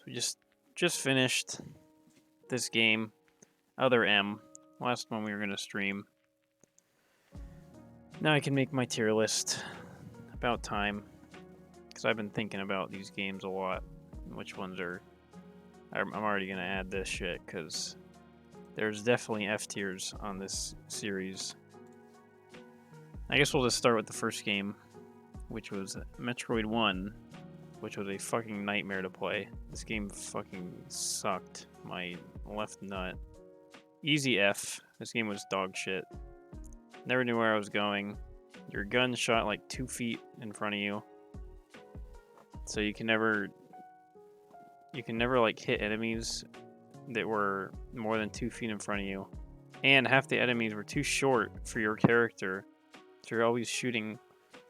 We just finished this game, Other M, last one we were gonna stream. Now I can make my tier list. About time, because I've been thinking about these games a lot. Which ones are? I'm already gonna add this shit because there's definitely F tiers on this series. I guess we'll just start with the first game, which was Metroid One, which was a fucking nightmare to play. This game fucking sucked my left nut. Easy F. This game was dog shit. Never knew where I was going. Your gun shot like 2 feet in front of you, so you can never like hit enemies that were more than 2 feet in front of you, and half the enemies were too short for your character, so you're always shooting.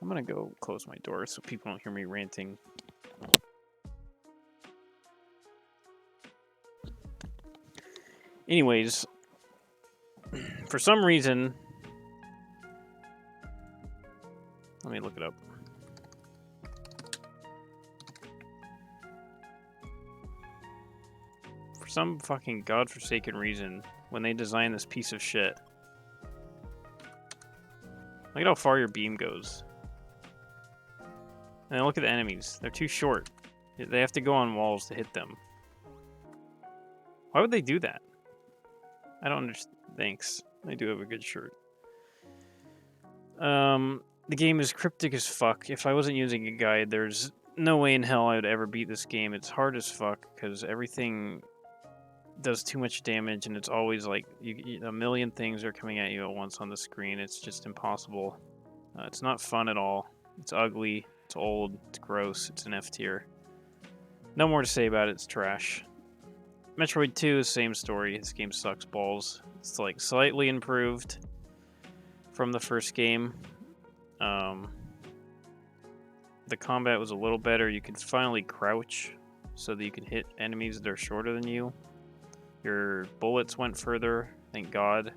I'm gonna go close my door so people don't hear me ranting. Anyways, for some reason, let me look it up. For some fucking godforsaken reason, when they designed this piece of shit, look at how far your beam goes. And then look at the enemies. They're too short. They have to go on walls to hit them. Why would they do that? I don't understand. Thanks. They do have a good shirt. The game is cryptic as fuck. If I wasn't using a guide, there's no way in hell I would ever beat this game. It's hard as fuck because everything does too much damage, and it's always like a million things are coming at you at once on the screen. It's just impossible. It's not fun at all. It's ugly. It's old. It's gross. It's an F tier. No more to say about it. It's trash. Metroid 2 is same story. This game sucks balls. It's like slightly improved from the first game. The combat was a little better. You could finally crouch so that you could hit enemies that are shorter than you. Your bullets went further, thank God.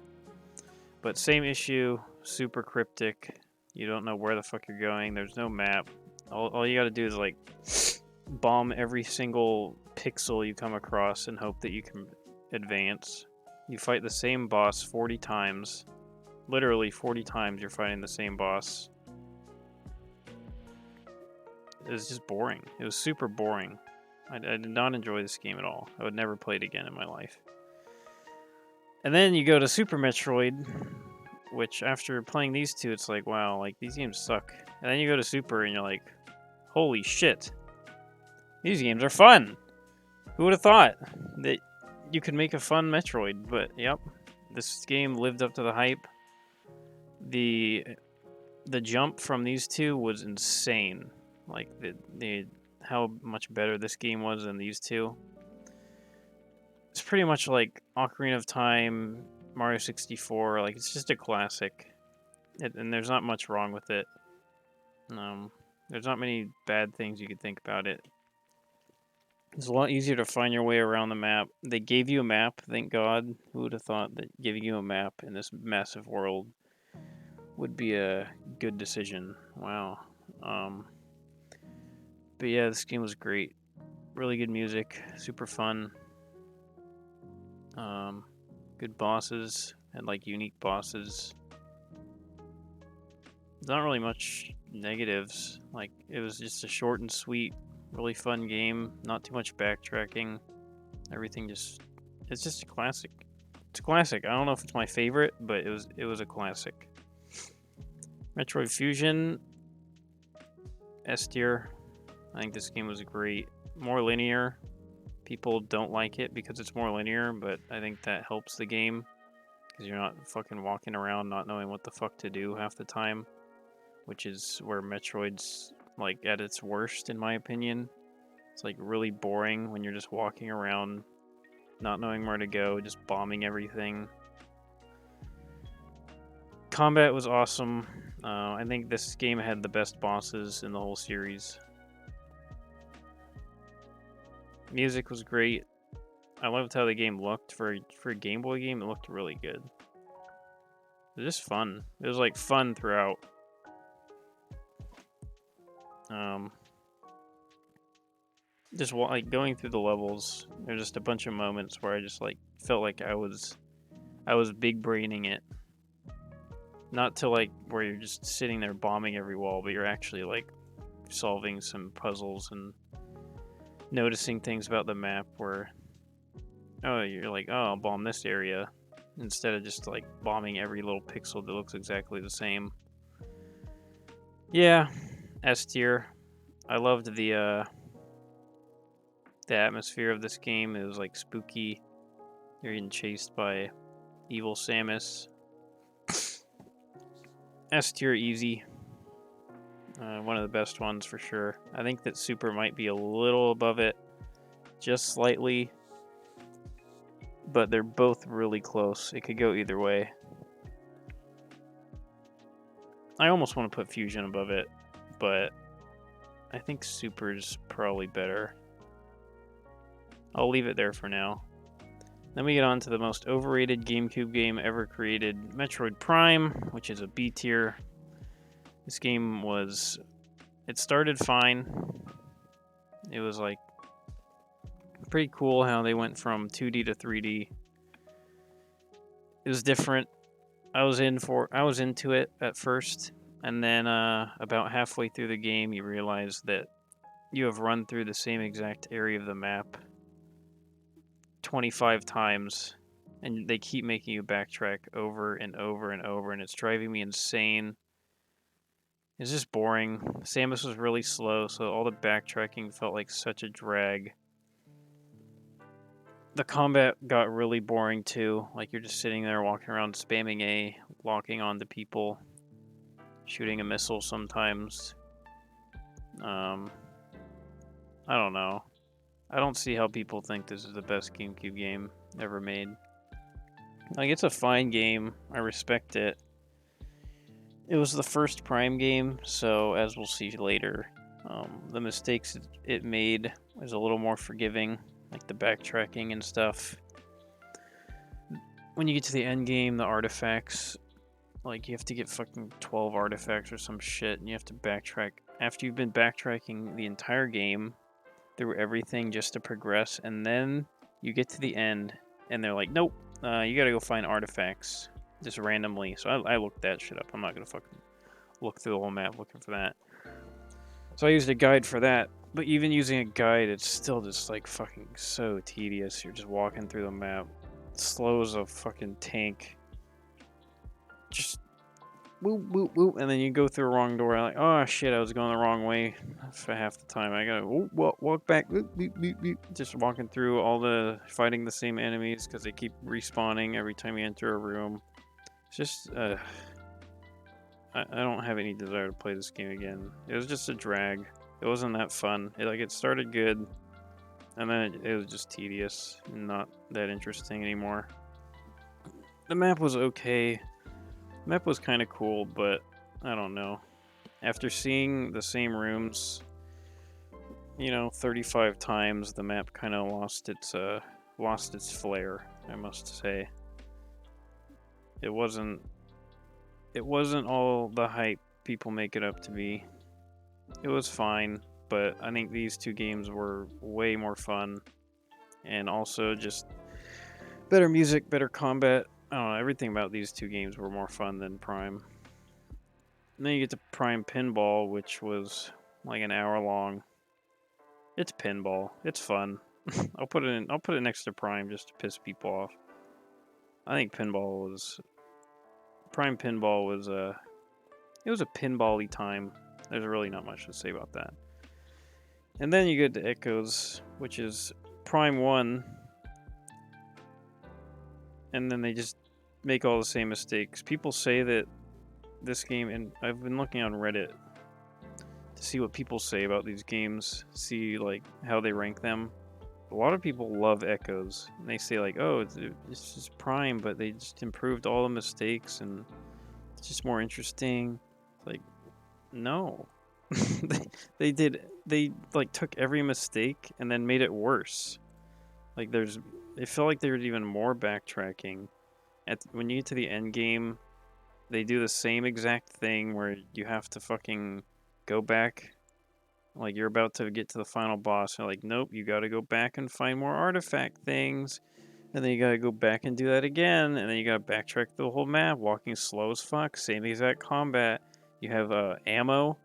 But same issue, super cryptic. You don't know where the fuck you're going. There's no map. All you gotta do is like bomb every single pixel you come across and hope that you can advance. You fight the same boss 40 times. Literally 40 times you're fighting the same boss. It was just boring. It was super boring. I did not enjoy this game at all. I would never play it again in my life. And then you go to Super Metroid, which after playing these two, it's like, wow, like these games suck. And then you go to Super and you're like, holy shit. These games are fun. Who would have thought that you could make a fun Metroid? But yep, this game lived up to the hype. The jump from these two was insane. Like the how much better this game was than these two. It's pretty much like Ocarina of Time, Mario 64. Like it's just a classic, and there's not much wrong with it. There's not many bad things you could think about it. It's a lot easier to find your way around the map. They gave you a map, thank God. Who would have thought that giving you a map in this massive world would be a good decision? Wow. But yeah, this game was great. Really good music, super fun. Good bosses and like unique bosses. There's not really much negatives. Like it was just a short and sweet, really fun game. Not too much backtracking. Everything it's just a classic. It's a classic. I don't know if it's my favorite, but it was a classic. Metroid Fusion, S tier. I think this game was great. More linear. People don't like it because it's more linear, but I think that helps the game because you're not fucking walking around not knowing what the fuck to do half the time, which is where Metroid's like at its worst in my opinion. It's like really boring when you're just walking around not knowing where to go, just bombing everything. Combat was awesome. I think this game had the best bosses in the whole series. Music was great. I loved how the game looked. For a Game Boy game, it looked really good. It was just fun. It was like fun throughout. just like going through the levels, there's just a bunch of moments where I just like felt like I was big braining it. Not to like where you're just sitting there bombing every wall, but you're actually like solving some puzzles and noticing things about the map where, oh, you're like, oh, I'll bomb this area instead of just like bombing every little pixel that looks exactly the same. Yeah, S tier. I loved the atmosphere of this game. It was like spooky. You're getting chased by evil Samus. S tier easy. One of the best ones for sure. I think that Super might be a little above it, just slightly, but they're both really close. It could go either way. I almost want to put Fusion above it, but I think Super's probably better. I'll leave it there for now. Then we get on to the most overrated GameCube game ever created, Metroid Prime, which is a B tier. This game was... It started fine. It was like pretty cool how they went from 2D to 3D. It was different. I was into it at first, and then about halfway through the game you realize that you have run through the same exact area of the map 25 times, and they keep making you backtrack over and over and over, and it's driving me insane. It's just boring. Samus was really slow, so all the backtracking felt like such a drag. The combat got really boring too. Like you're just sitting there walking around spamming A, locking onto people, shooting a missile sometimes. I don't know. I don't see how people think this is the best GameCube game ever made. Like, it's a fine game. I respect it. It was the first Prime game, so as we'll see later, the mistakes it made is a little more forgiving, like the backtracking and stuff. When you get to the end game, the artifacts, like you have to get fucking 12 artifacts or some shit, and you have to backtrack. After you've been backtracking the entire game through everything just to progress, and then you get to the end, and they're like, nope, you gotta go find artifacts. Just randomly. So I looked that shit up. I'm not gonna fucking look through the whole map looking for that. So I used a guide for that. But even using a guide, it's still just like fucking so tedious. You're just walking through the map. Slow as a fucking tank. Just whoop, whoop, whoop. And then you go through a wrong door. Like, oh shit, I was going the wrong way for half the time. I gotta walk back. Whoop, whoop, whoop, whoop. Just walking through all the, fighting the same enemies because they keep respawning every time you enter a room. It's just, I don't have any desire to play this game again. It was just a drag. It wasn't that fun. It started good, and then it was just tedious and not that interesting anymore. The map was okay. The map was kind of cool, but I don't know. After seeing the same rooms, 35 times, the map kind of lost its flair, I must say. It wasn't all the hype people make it up to be. It was fine, but I think these two games were way more fun, and also just better music, better combat. I don't know, everything about these two games were more fun than Prime. And then you get to Prime Pinball, which was like an hour long. It's pinball. It's fun. I'll put it next to Prime just to piss people off. I think Prime Pinball was it was a pinball-y time. There's really not much to say about that. And then you get to Echoes, which is Prime 1. And then they just make all the same mistakes. People say that this game, and I've been looking on Reddit to see what people say about these games, see like how they rank them. A lot of people love Echoes. And they say like, oh, it's just Prime, but they just improved all the mistakes and it's just more interesting. Like, no. they like took every mistake and then made it worse. Like it felt like there was even more backtracking. When you get to the end game, they do the same exact thing where you have to fucking go back Like, you're about to get to the final boss, and like, nope, you gotta go back and find more artifact things. And then you gotta go back and do that again, and then you gotta backtrack the whole map, walking slow as fuck, same exact combat. You have ammo.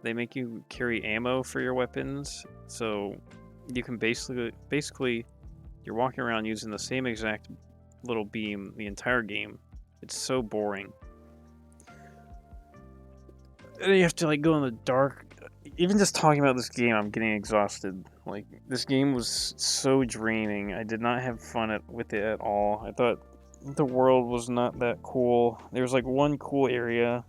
They make you carry ammo for your weapons, so you can basically you're walking around using the same exact little beam the entire game. It's so boring. And you have to like go in the dark. Even just talking about this game, I'm getting exhausted. Like, this game was so draining. I did not have fun with it at all. I thought the world was not that cool. There was like one cool area.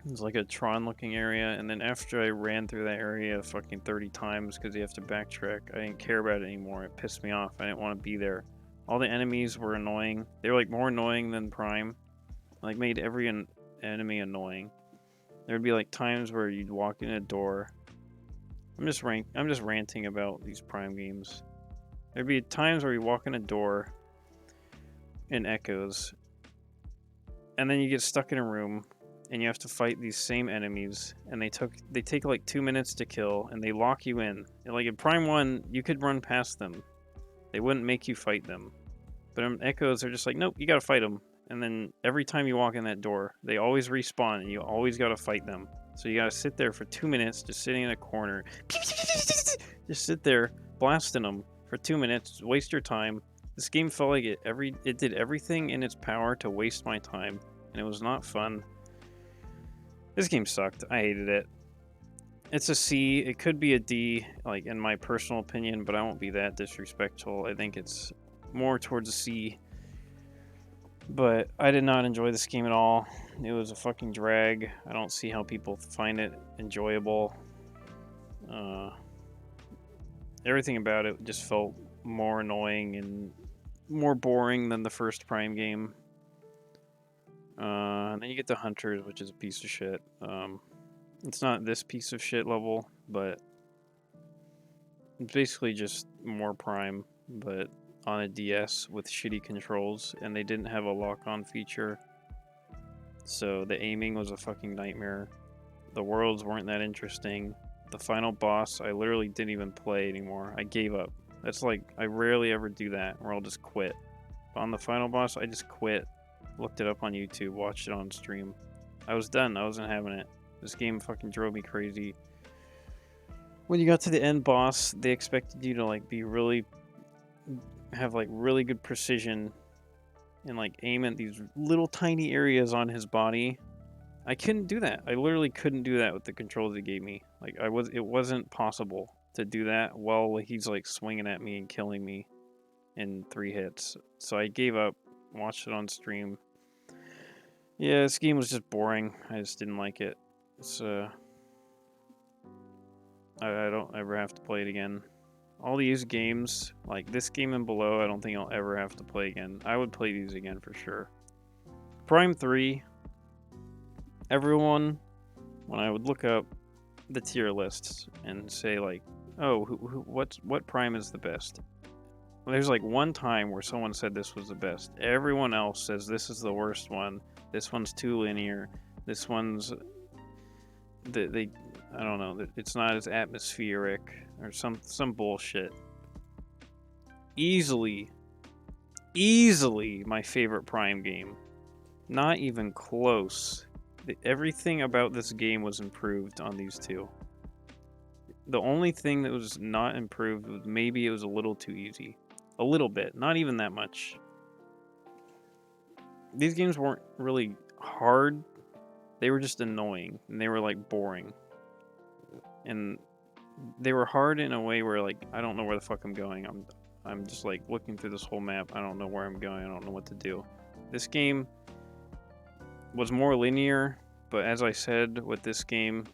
It was like a Tron-looking area, and then after I ran through that area fucking 30 times because you have to backtrack, I didn't care about it anymore. It pissed me off. I didn't want to be there. All the enemies were annoying. They were like more annoying than Prime. Like, made every enemy annoying. There'd be like times where you'd walk in a door. I'm just ranting about these Prime games. There'd be times where you walk in a door in Echoes, and then you get stuck in a room, and you have to fight these same enemies, and they take like 2 minutes to kill, and they lock you in. And like in Prime 1, you could run past them. They wouldn't make you fight them. But in Echoes, they're just like, nope, you gotta fight them. And then every time you walk in that door, they always respawn, and you always gotta fight them. So you gotta sit there for 2 minutes, just sitting in a corner. Just sit there, blasting them for 2 minutes, waste your time. This game felt like it did everything in its power to waste my time, and it was not fun. This game sucked. I hated it. It's a C. It could be a D, like in my personal opinion, but I won't be that disrespectful. I think it's more towards a C. But I did not enjoy this game at all. It was a fucking drag. I don't see how people find it enjoyable. Everything about it just felt more annoying and more boring than the first Prime game. And then you get the Hunters, which is a piece of shit. It's not this piece of shit level, but it's basically just more Prime, but on a DS with shitty controls, and they didn't have a lock-on feature. So the aiming was a fucking nightmare. The worlds weren't that interesting. The final boss, I literally didn't even play anymore. I gave up. That's like, I rarely ever do that, or I'll just quit. But on the final boss, I just quit. Looked it up on YouTube, watched it on stream. I was done. I wasn't having it. This game fucking drove me crazy. When you got to the end boss, they expected you to like have like really good precision and like aim at these little tiny areas on his body. I couldn't do that. I literally couldn't do that with the controls he gave me. Like it wasn't possible to do that while he's like swinging at me and killing me in 3 hits. So I gave up, watched it on stream. Yeah, this game was just boring. I just didn't like it. It's I don't ever have to play it again. All these games, like this game and below, I don't think I'll ever have to play again. I would play these again for sure. Prime 3, everyone, when I would look up the tier lists and say like, oh, what Prime is the best? Well, there's like one time where someone said this was the best. Everyone else says this is the worst one. This one's too linear. This one's I don't know. It's not as atmospheric or some bullshit. Easily my favorite Prime game. Not even close. Everything about this game was improved on these two. The only thing that was not improved was maybe it was a little too easy. A little bit, not even that much. These games weren't really hard. They were just annoying, and they were like boring. And they were hard in a way where like I don't know where the fuck I'm going. I'm just like looking through this whole map. I don't know where I'm going. I don't know what to do. This game was more linear, but as I said with this game,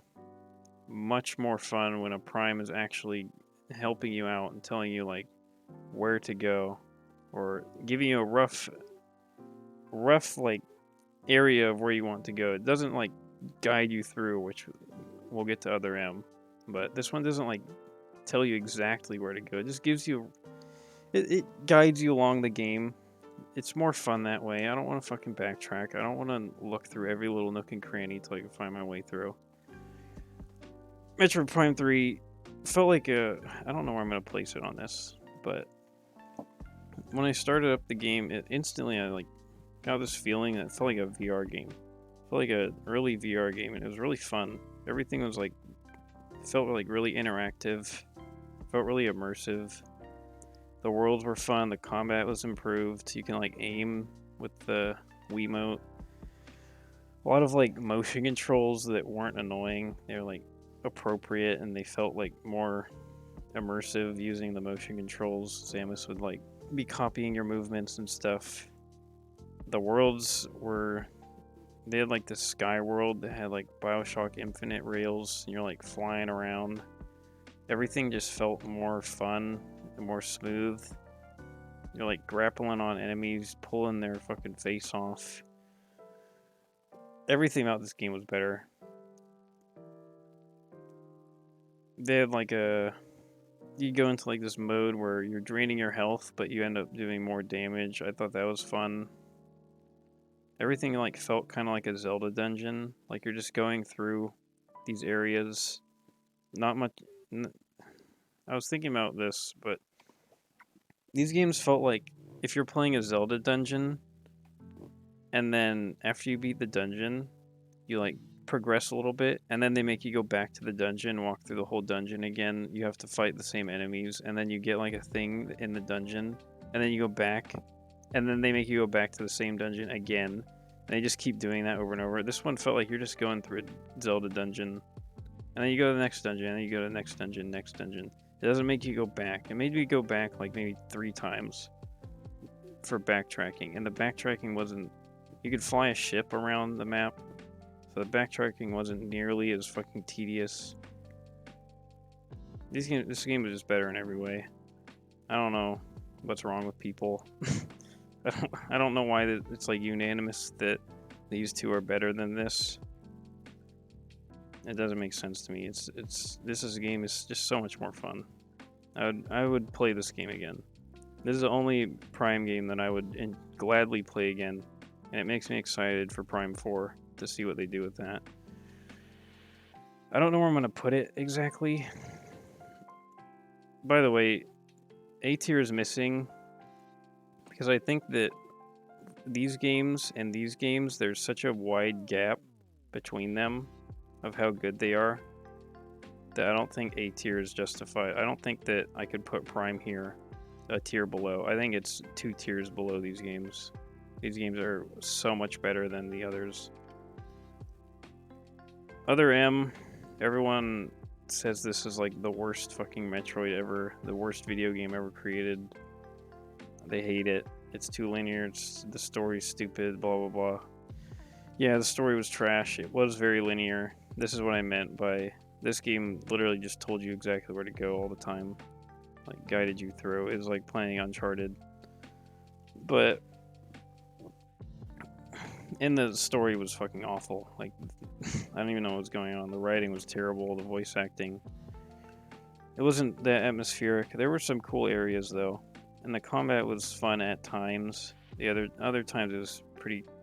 much more fun when a Prime is actually helping you out and telling you like where to go, or giving you a rough like area of where you want to go. It doesn't like guide you through, which we'll get to Other M, but this one doesn't like tell you exactly where to go. It just gives you it guides you along the game. It's more fun that way. I don't want to fucking backtrack. I don't want to look through every little nook and cranny till I can find my way through. Metroid Prime 3 felt like a... I don't know where I'm going to place it on this, but when I started up the game, it instantly I like got this feeling that it felt like a VR game. It felt like an early VR game, and it was really fun. Everything was like... felt like really interactive. Felt really immersive. The worlds were fun. The combat was improved. You can like aim with the Wiimote. A lot of like motion controls that weren't annoying. They were like appropriate, and they felt like more immersive using the motion controls. Samus would like be copying your movements and stuff. The worlds were... they had like this sky world that had like BioShock Infinite rails, and you're like flying around. Everything just felt more fun and more smooth. You're like grappling on enemies, pulling their fucking face off. Everything about this game was better. They had like a... you go into like this mode where you're draining your health, but you end up doing more damage. I thought that was fun. Everything like felt kind of like a Zelda dungeon. Like you're just going through these areas. Not much... I was thinking about this, but these games felt like if you're playing a Zelda dungeon, and then after you beat the dungeon, you like progress a little bit, and then they make you go back to the dungeon, walk through the whole dungeon again. You have to fight the same enemies, and then you get like a thing in the dungeon, and then you go back, and then they make you go back to the same dungeon again. And they just keep doing that over and over. This one felt like you're just going through a Zelda dungeon, and then you go to the next dungeon, and then you go to the next dungeon, next dungeon. It doesn't make you go back. It made me go back like maybe 3 times for backtracking, and the backtracking wasn't... you could fly a ship around the map, so the backtracking wasn't nearly as fucking tedious. This game was just better in every way. I don't know what's wrong with people. I don't know why it's like unanimous that these two are better than this. It doesn't make sense to me. This game is just so much more fun. I would play this game again. This is the only Prime game that I would gladly play again, and it makes me excited for Prime 4 to see what they do with that. I don't know where I'm going to put it exactly. By the way, A tier is missing because I think that these games and these games, there's such a wide gap between them of how good they are that I don't think A tier is justified. I don't think that I could put Prime here a tier below. I think it's 2 tiers below these games. These games are so much better than the others. Other M, everyone says this is like the worst fucking Metroid ever, the worst video game ever created. They hate it. It's too linear. The story's stupid. Blah blah blah. Yeah, the story was trash. It was very linear. This is what I meant by this game. Literally just told you exactly where to go all the time, like guided you through. It was like playing Uncharted, but and the story was fucking awful. Like I don't even know what was going on. The writing was terrible. The voice acting, it wasn't that atmospheric. There were some cool areas though, and the combat was fun at times. The other times it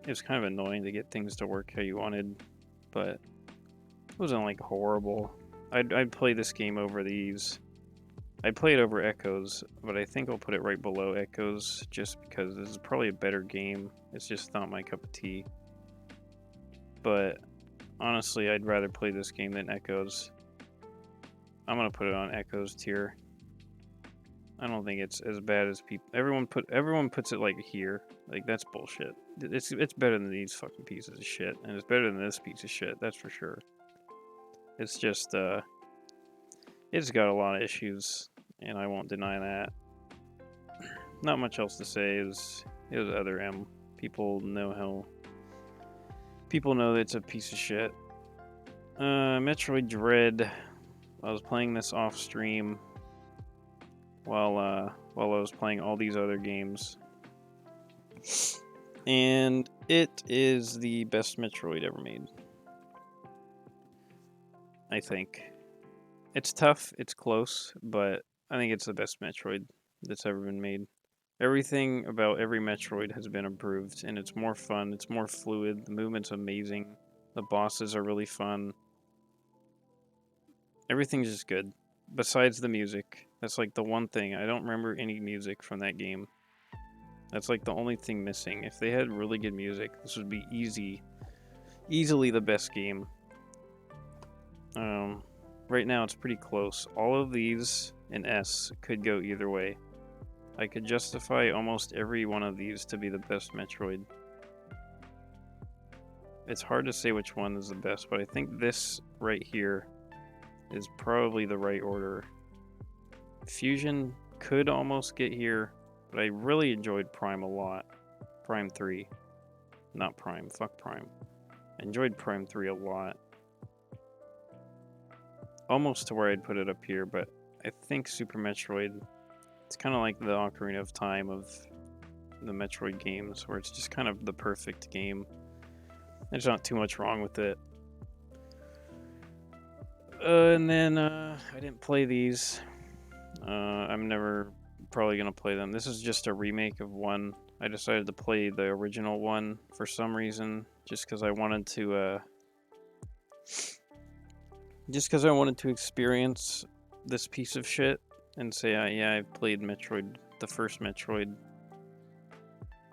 was kind of annoying to get things to work how you wanted, but it wasn't like horrible. I'd play this game over these. I'd play it over Echoes, but I think I'll put it right below Echoes just because this is probably a better game. It's just not my cup of tea. But honestly, I'd rather play this game than Echoes. I'm gonna put it on Echoes tier. I don't think it's as bad as people. Everyone puts it like here. Like that's bullshit. It's better than these fucking pieces of shit, and it's better than this piece of shit. That's for sure. It's just it's got a lot of issues, and I won't deny that. Not much else to say. It was other M. People know that it's a piece of shit. Metroid Dread. I was playing this off stream while I was playing all these other games, and it is the best Metroid ever made. I think it's tough, it's close, but I think it's the best Metroid that's ever been made. Everything about every Metroid has been improved, and it's more fun, it's more fluid, the movement's amazing, the bosses are really fun. Everything's just good. Besides the music. That's like the one thing. I don't remember any music from that game. That's like the only thing missing. If they had really good music, this would be easily the best game. Right now it's pretty close. All of these in S could go either way. I could justify almost every one of these to be the best Metroid. It's hard to say which one is the best, but I think this right here is probably the right order. Fusion could almost get here, but I really enjoyed Prime a lot. Prime 3. Not Prime, fuck Prime. I enjoyed Prime 3 a lot. Almost to where I'd put it up here, but I think Super Metroid, it's kind of like the Ocarina of Time of the Metroid games, where it's just kind of the perfect game. There's not too much wrong with it. And then I didn't play these. I'm never probably gonna play them. This is just a remake of one. I decided to play the original one for some reason, just because I wanted to. Just because I wanted to experience this piece of shit and say, yeah, I've played Metroid, the first Metroid.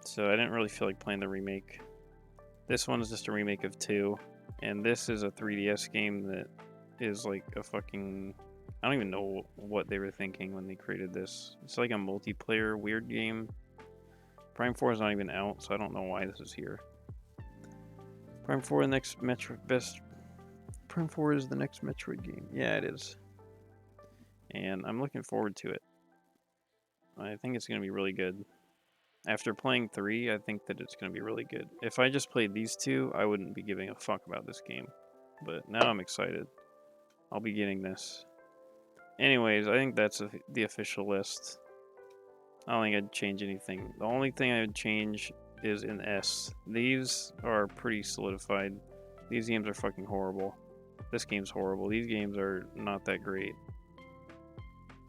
So I didn't really feel like playing the remake. This one is just a remake of 2, and this is a 3DS game that is like a fucking... I don't even know what they were thinking when they created this. It's like a multiplayer weird game. Prime 4 is not even out, so I don't know why this is here. Prime 4 the next Prime 4 is the next Metroid game. Yeah, it is. And I'm looking forward to it. I think it's going to be really good. After playing 3, I think that it's going to be really good. If I just played these 2, I wouldn't be giving a fuck about this game. But now I'm excited. I'll be getting this. Anyways, I think that's the official list. I don't think I'd change anything. The only thing I would change is in S. These are pretty solidified. These games are fucking horrible. This game's horrible. These games are not that great.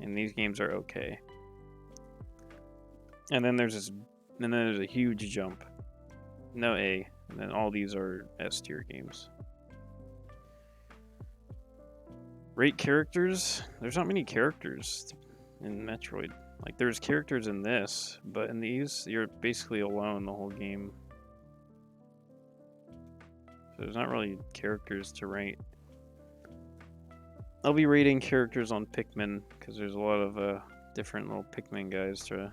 And these games are okay. And then there's a huge jump. No A. And then all these are S tier games. Rate characters? There's not many characters in Metroid. Like, there's characters in this, but in these, you're basically alone the whole game. So there's not really characters to rate. I'll be rating characters on Pikmin, because there's a lot of different little Pikmin guys to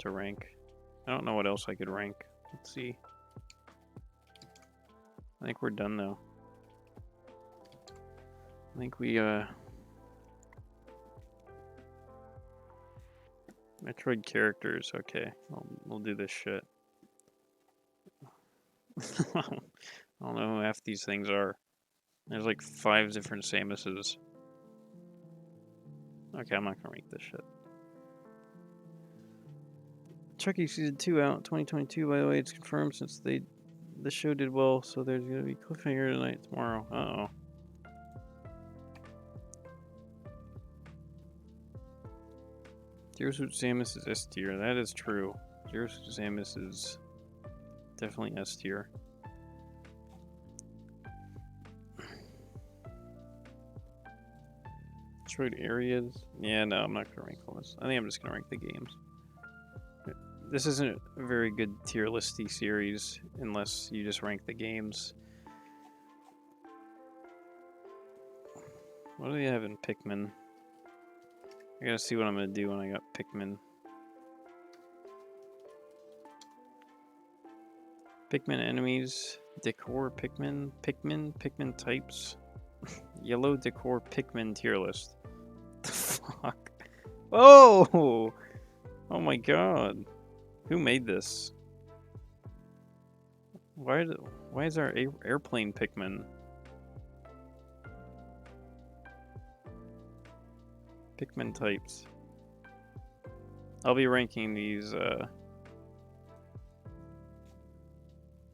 rank. I don't know what else I could rank. Let's see. I think we're done now. I think we, Metroid characters, okay. We'll do this shit. I don't know who half these things are. There's like 5 different Samuses. Okay, I'm not gonna rank this shit. Chucky Season 2 out 2022, by the way, it's confirmed since the show did well, so there's gonna be cliffhanger tonight, tomorrow. Uh-oh. Zero Suit Samus is S tier. That is true. Zero Suit Samus is definitely S tier. Metroid areas. Yeah, no, I'm not gonna rank all this. I think I'm just gonna rank the games. This isn't a very good tier listy series unless you just rank the games. What do they have in Pikmin? I gotta see what I'm gonna do when I got Pikmin. Pikmin enemies, decor Pikmin, Pikmin types, yellow decor Pikmin tier list. The fuck? Oh! Oh my god. Who made this? Why is our airplane Pikmin? Pikmin types. I'll be ranking these,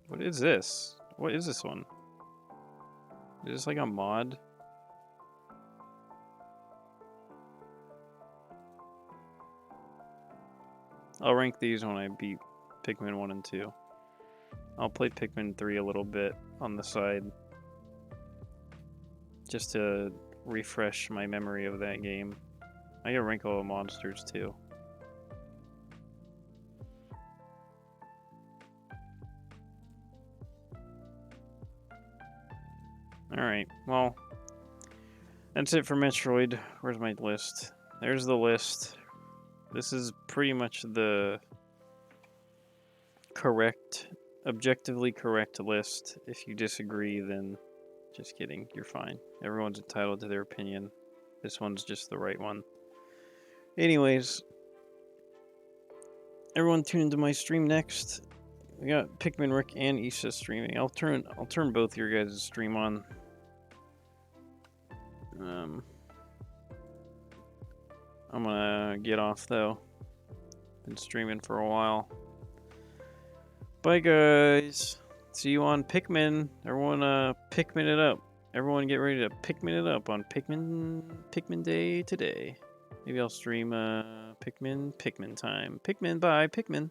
What is this? What is this one? Is this like a mod? I'll rank these when I beat Pikmin 1 and 2. I'll play Pikmin 3 a little bit on the side. Just to refresh my memory of that game. I got Wrinkle of Monsters too. Alright, well, that's it for Metroid. Where's my list? There's the list. This is pretty much the correct, objectively correct list. If you disagree, then just kidding, you're fine. Everyone's entitled to their opinion. This one's just the right one. Anyways, everyone tune into my stream next. We got Pikmin Rick and Isha streaming. I'll turn both your guys' stream on. I'm gonna get off though. Been streaming for a while. Bye guys. See you on Pikmin. Everyone Pikmin it up. Everyone get ready to Pikmin it up on Pikmin Day today. Maybe I'll stream Pikmin time. Pikmin, bye, Pikmin.